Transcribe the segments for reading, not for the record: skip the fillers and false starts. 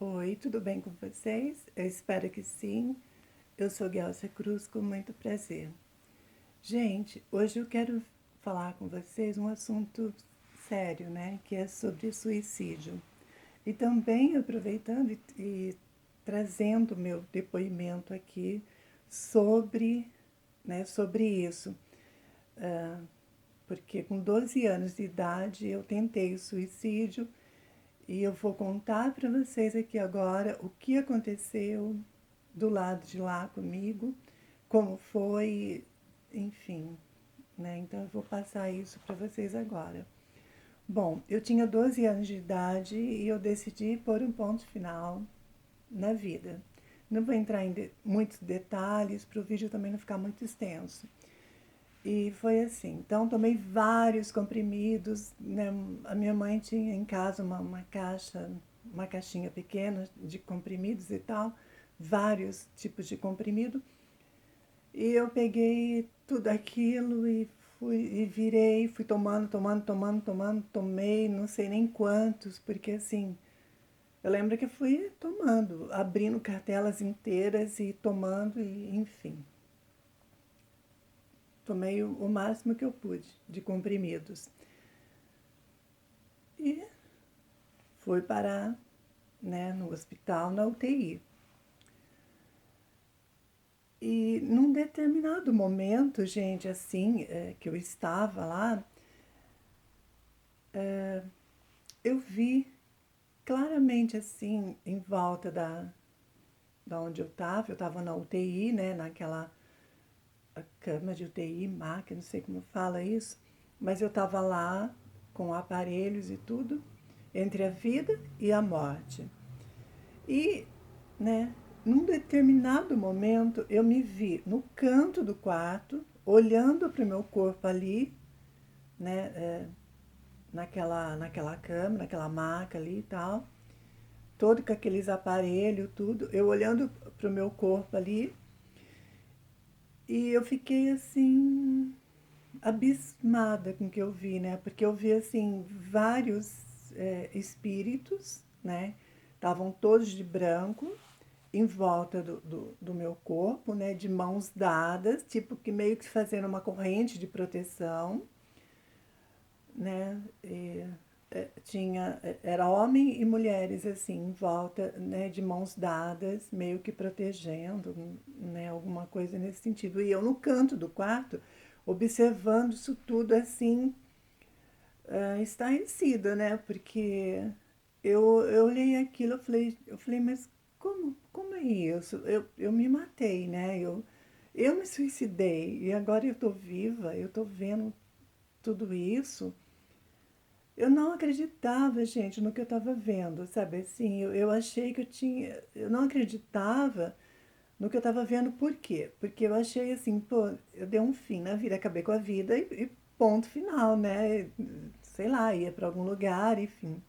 Oi, tudo bem com vocês? Eu espero que sim. Eu sou Guelcia Cruz, com muito prazer. Gente, hoje eu quero falar com vocês um assunto sério, né? Que é sobre suicídio. E também aproveitando e trazendo meu depoimento aqui sobre, sobre isso. Porque com 12 anos de idade eu tentei o suicídio e eu vou contar para vocês aqui agora o que aconteceu do lado de lá comigo, como foi, enfim, né? Então eu vou passar isso para vocês agora. Bom, eu tinha 12 anos de idade e eu decidi pôr um ponto final na vida. Não vou entrar em muitos detalhes para o vídeo também não ficar muito extenso. E foi assim. Então, tomei vários comprimidos, né? A minha mãe tinha em casa uma caixa, uma caixinha pequena de comprimidos e tal, vários tipos de comprimido. E eu peguei tudo aquilo e fui tomei, não sei nem quantos, porque assim, eu lembro que fui tomando, abrindo cartelas inteiras e tomando, e enfim. Tomei o máximo que eu pude de comprimidos. E fui parar, né, no hospital, na UTI. E num determinado momento, gente, assim, que eu estava lá, eu vi claramente, assim, em volta da onde eu estava na UTI, né, naquela cama de UTI, maca, não sei como fala isso, mas eu estava lá com aparelhos e tudo, entre a vida e a morte. E, né, num determinado momento, eu me vi no canto do quarto, olhando para o meu corpo ali, né, naquela cama, naquela maca ali e tal, todo com aqueles aparelhos, tudo, eu olhando para o meu corpo ali, e eu fiquei assim, abismada com o que eu vi, né? Porque eu vi assim vários espíritos, né? Estavam todos de branco em volta do meu corpo, né? De mãos dadas, tipo que meio que fazendo uma corrente de proteção, né? Era homem e mulheres assim em volta, né? De mãos dadas, meio que protegendo, né? Alguma coisa nesse sentido. E eu no canto do quarto observando isso tudo assim, estarrecida, né? Porque eu olhei aquilo, eu falei, mas como é isso? Eu me matei, né? Eu me suicidei e agora eu tô viva, eu tô vendo tudo isso. Eu não acreditava, gente, no que eu estava vendo, sabe? Assim, eu achei que eu tinha. Eu não acreditava no que eu estava vendo, por quê? Porque eu achei assim, pô, eu dei um fim na vida, acabei com a vida e ponto final, né? Sei lá, ia para algum lugar, enfim.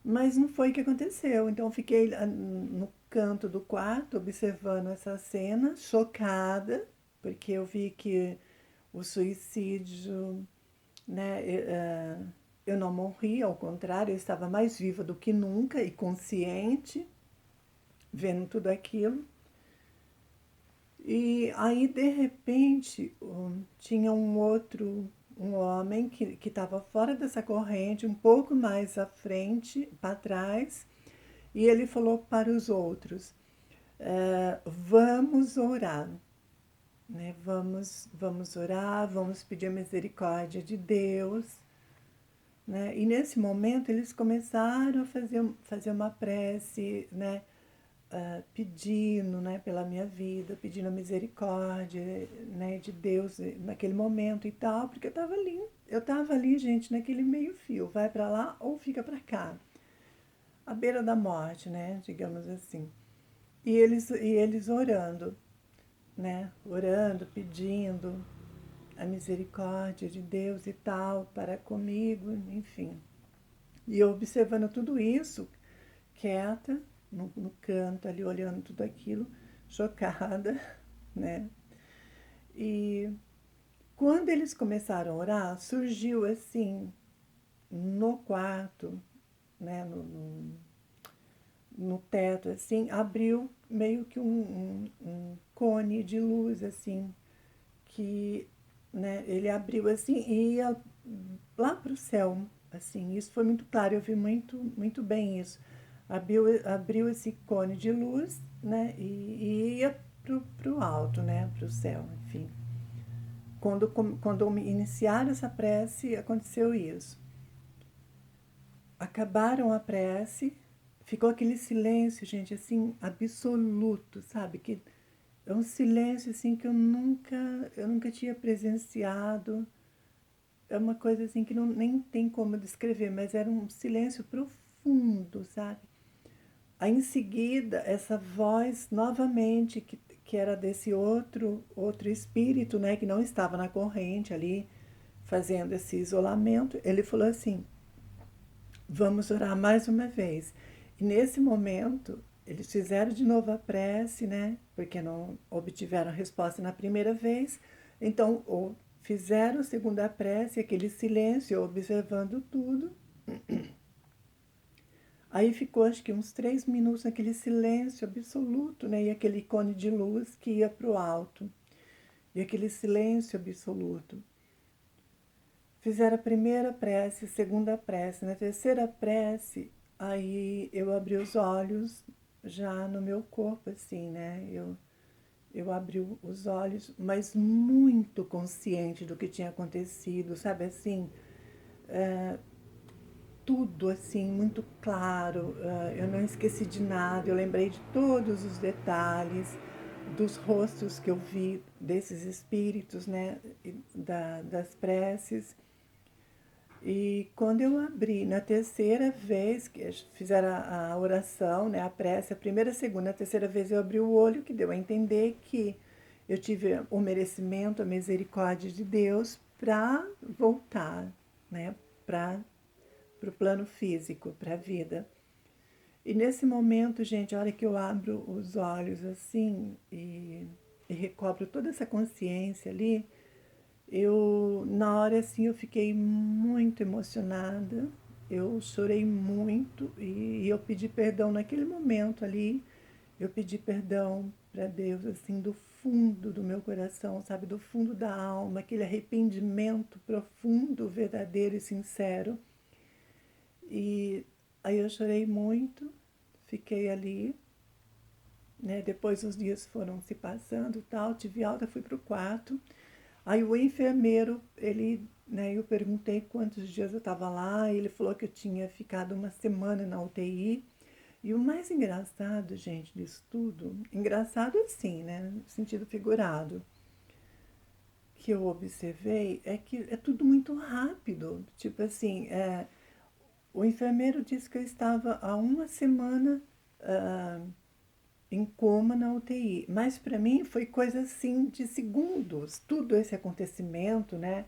Mas não foi o que aconteceu. Então eu fiquei no canto do quarto observando essa cena, chocada, porque eu vi que o suicídio, né, eu não morri, ao contrário, eu estava mais viva do que nunca e consciente, vendo tudo aquilo. E aí, de repente, tinha um homem que estava fora dessa corrente, um pouco mais à frente, para trás, e ele falou para os outros: vamos orar, né? Vamos orar, vamos pedir a misericórdia de Deus, né? E nesse momento eles começaram a fazer uma prece, né? Pedindo, né, pela minha vida, pedindo a misericórdia, né, de Deus naquele momento e tal, porque eu estava ali, gente, naquele meio fio, vai para lá ou fica para cá, à beira da morte, né, digamos assim. E eles orando, né, orando, pedindo a misericórdia de Deus e tal para comigo, enfim. E eu observando tudo isso, quieta, no canto ali, olhando tudo aquilo, chocada, né? E quando eles começaram a orar, surgiu assim, no quarto, né? no teto, assim, abriu meio que um cone de luz, assim, que, né, ele abriu assim e ia lá para o céu, assim, isso foi muito claro, eu vi muito bem isso. Abriu esse cone de luz, né, e ia pro alto, né, pro céu, enfim. Quando iniciaram essa prece, aconteceu isso. Acabaram a prece, ficou aquele silêncio, gente, assim, absoluto, sabe? Que é um silêncio assim que eu nunca tinha presenciado. É uma coisa assim que não, nem tem como descrever, mas era um silêncio profundo, sabe? Aí em seguida, essa voz novamente, que era desse outro espírito, né, que não estava na corrente ali, fazendo esse isolamento, ele falou assim: vamos orar mais uma vez. E nesse momento, eles fizeram de novo a prece, né? Porque não obtiveram resposta na primeira vez. Então, fizeram a segunda prece, aquele silêncio, observando tudo. Aí ficou, acho que uns 3 minutos naquele silêncio absoluto, né? E aquele cone de luz que ia para o alto. E aquele silêncio absoluto. Fizeram a primeira prece, a segunda prece. Na terceira prece, aí eu abri os olhos já no meu corpo, assim, né? Eu abri os olhos, mas muito consciente do que tinha acontecido, sabe assim? Tudo assim, muito claro. Eu não esqueci de nada, eu lembrei de todos os detalhes, dos rostos que eu vi desses espíritos, né? Das preces. E quando eu abri, na terceira vez que fizeram a oração, né, a prece, a primeira, a segunda, a terceira vez eu abri o olho, que deu a entender que eu tive o merecimento, a misericórdia de Deus para voltar, né, para o plano físico, para a vida. E nesse momento, gente, a hora que eu abro os olhos assim e recobro toda essa consciência ali, na hora assim, eu fiquei muito emocionada, eu chorei muito e eu pedi perdão naquele momento ali, eu pedi perdão para Deus, assim, do fundo do meu coração, sabe, do fundo da alma, aquele arrependimento profundo, verdadeiro e sincero. E aí eu chorei muito, fiquei ali, né, depois os dias foram se passando, tal, tive alta, fui pro quarto. Aí o enfermeiro, ele, né, eu perguntei quantos dias eu estava lá, e ele falou que eu tinha ficado uma semana na UTI. E o mais engraçado, gente, disso tudo, engraçado assim, né, no sentido figurado, que eu observei é que é tudo muito rápido. Tipo assim, o enfermeiro disse que eu estava há uma semana em coma na UTI, mas para mim foi coisa assim de segundos. Tudo esse acontecimento, né?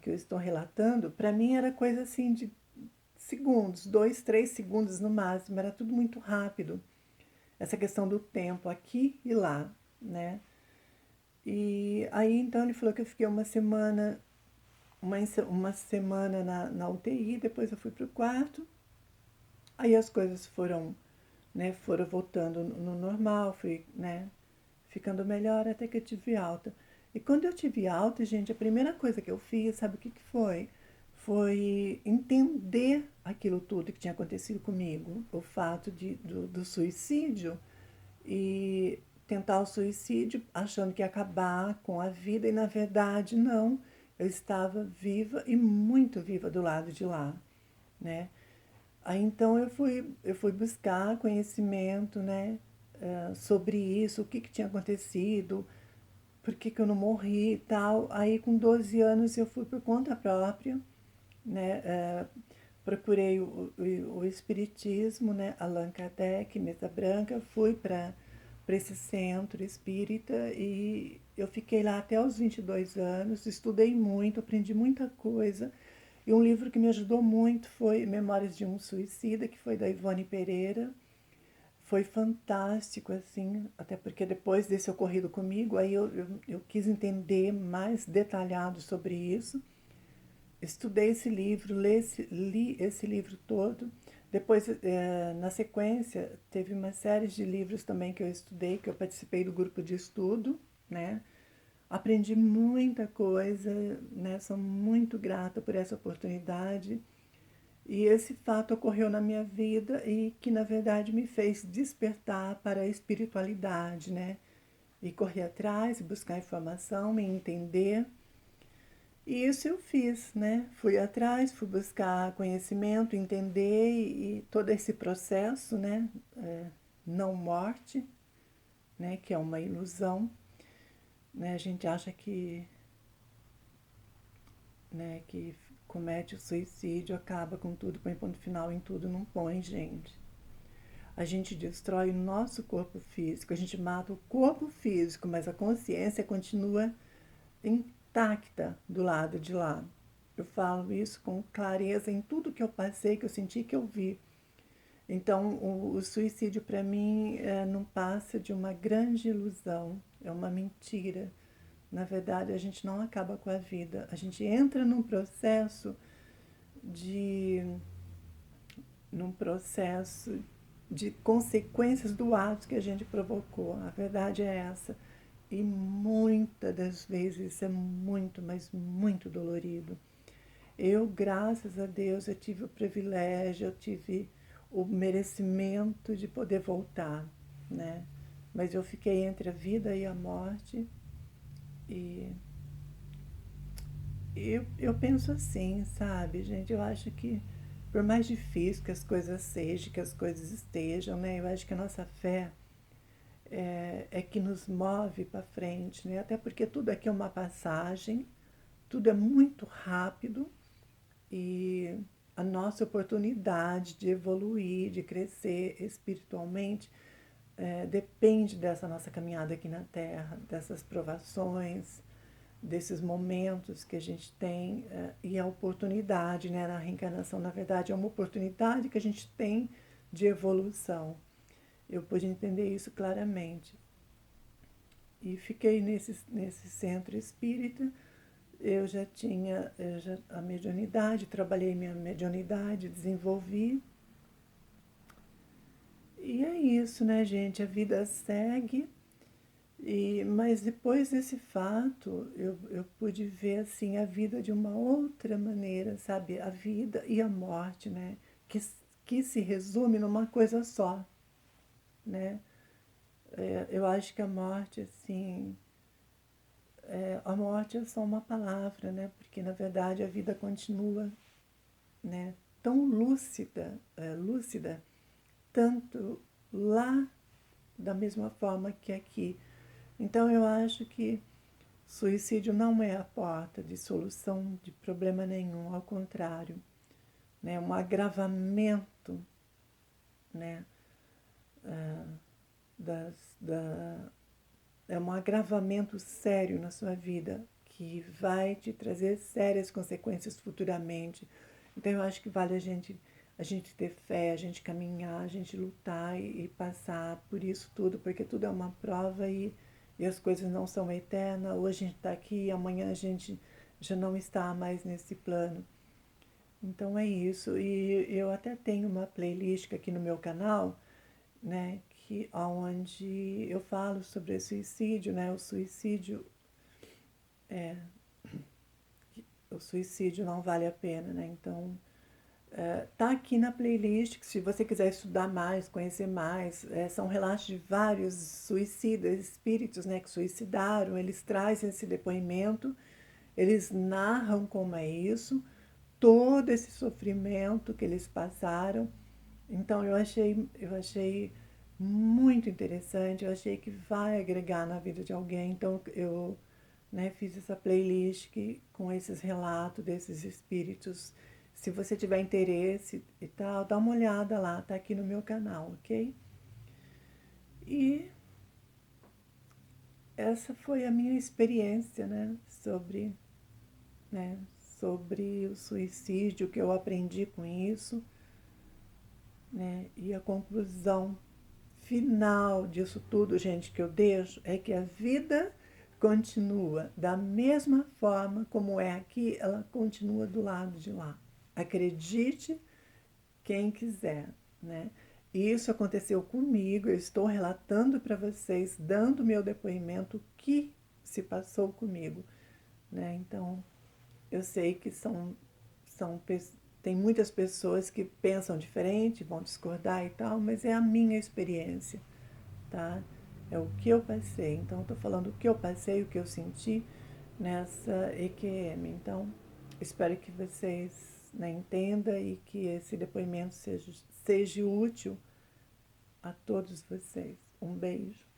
Que eu estou relatando, para mim era coisa assim de segundos, 2, 3 segundos no máximo, era tudo muito rápido. Essa questão do tempo aqui e lá, né? E aí então ele falou que eu fiquei uma semana na UTI, depois eu fui para o quarto, aí as coisas foram, né, foram voltando no normal, fui, né, ficando melhor até que eu tive alta. E quando eu tive alta, gente, a primeira coisa que eu fiz, sabe o que que foi? Foi entender aquilo tudo que tinha acontecido comigo, o fato do suicídio e tentar o suicídio achando que ia acabar com a vida e na verdade não, eu estava viva e muito viva do lado de lá, né? Aí então eu fui buscar conhecimento, né, sobre isso, o que que tinha acontecido, por que que eu não morri e tal. Aí com 12 anos eu fui por conta própria, né, procurei o espiritismo, né, Allan Kardec, Mesa Branca, fui para esse centro espírita e eu fiquei lá até os 22 anos, estudei muito, aprendi muita coisa. E um livro que me ajudou muito foi Memórias de um Suicida, que foi da Ivone Pereira. Foi fantástico, assim, até porque depois desse ocorrido comigo, aí eu quis entender mais detalhado sobre isso. Estudei esse livro, li esse livro todo. Depois, na sequência, teve uma série de livros também que eu estudei, que eu participei do grupo de estudo, né? Aprendi muita coisa, né? Sou muito grata por essa oportunidade. E esse fato ocorreu na minha vida e que, na verdade, me fez despertar para a espiritualidade, né? E correr atrás, buscar informação, me entender. E isso eu fiz, né? Fui atrás, fui buscar conhecimento, entender e todo esse processo, né? Não morte, né? Que é uma ilusão, né? A gente acha que, né? Que comete o suicídio, acaba com tudo, põe ponto final em tudo, não põe, gente. A gente destrói o nosso corpo físico, a gente mata o corpo físico, mas a consciência continua intacta do lado de lá. Eu falo isso com clareza em tudo que eu passei, que eu senti, que eu vi. Então, o suicídio para mim não passa de uma grande ilusão, é uma mentira. Na verdade, a gente não acaba com a vida, a gente entra de num processo de consequências do ato que a gente provocou. A verdade é essa. E muitas das vezes isso é muito, mas muito dolorido. Eu, graças a Deus, eu tive o privilégio, eu tive o merecimento de poder voltar, né? Mas eu fiquei entre a vida e a morte e eu penso assim, sabe, gente? Eu acho que por mais difícil que as coisas sejam, que as coisas estejam, né? Eu acho que a nossa fé é que nos move para frente, né? Até porque tudo aqui é uma passagem, tudo é muito rápido e a nossa oportunidade de evoluir, de crescer espiritualmente, depende dessa nossa caminhada aqui na Terra, dessas provações, desses momentos que a gente tem e a oportunidade, né, na reencarnação, na verdade, é uma oportunidade que a gente tem de evolução. Eu pude entender isso claramente. E fiquei nesse centro espírita. Eu já tinha a mediunidade, trabalhei minha mediunidade, desenvolvi. E é isso, né, gente? A vida segue. Mas depois desse fato, eu pude ver assim a vida de uma outra maneira, sabe? A vida e a morte, né? Que se resume numa coisa só, né? Eu acho que a morte, assim, a morte é só uma palavra, né? Porque na verdade a vida continua, né? Tão lúcida, tanto lá da mesma forma que aqui. Então eu acho que suicídio não é a porta de solução de problema nenhum, ao contrário, né? Um agravamento, né? Das, da, é um agravamento sério na sua vida que vai te trazer sérias consequências futuramente. Então eu acho que vale a gente ter fé, a gente caminhar, a gente lutar e passar por isso tudo, porque tudo é uma prova e as coisas não são eternas. Hoje a gente está aqui, amanhã a gente já não está mais nesse plano. Então é isso. E eu até tenho uma playlist aqui no meu canal, né, que onde eu falo sobre o suicídio, né? O suicídio não vale a pena, né? Então, tá aqui na playlist, que se você quiser estudar mais, conhecer mais, são relatos de vários suicidas, espíritos, né, que suicidaram, eles trazem esse depoimento, eles narram como é isso, todo esse sofrimento que eles passaram. Então eu achei muito interessante, eu achei que vai agregar na vida de alguém. Então eu, né, fiz essa playlist com esses relatos desses espíritos. Se você tiver interesse e tal, dá uma olhada lá, tá aqui no meu canal, ok? E essa foi a minha experiência, né, sobre o suicídio, que eu aprendi com isso, né? E a conclusão final disso tudo, gente, que eu deixo é que a vida continua da mesma forma como é aqui, ela continua do lado de lá. Acredite quem quiser, né? Isso aconteceu comigo, eu estou relatando para vocês, dando meu depoimento, o que se passou comigo, né? Então, eu sei que são, tem muitas pessoas que pensam diferente, vão discordar e tal, mas é a minha experiência, tá? É o que eu passei. Então, eu tô falando o que eu passei, o que eu senti nessa EQM. Então, espero que vocês, né, entendam e que esse depoimento seja útil a todos vocês. Um beijo.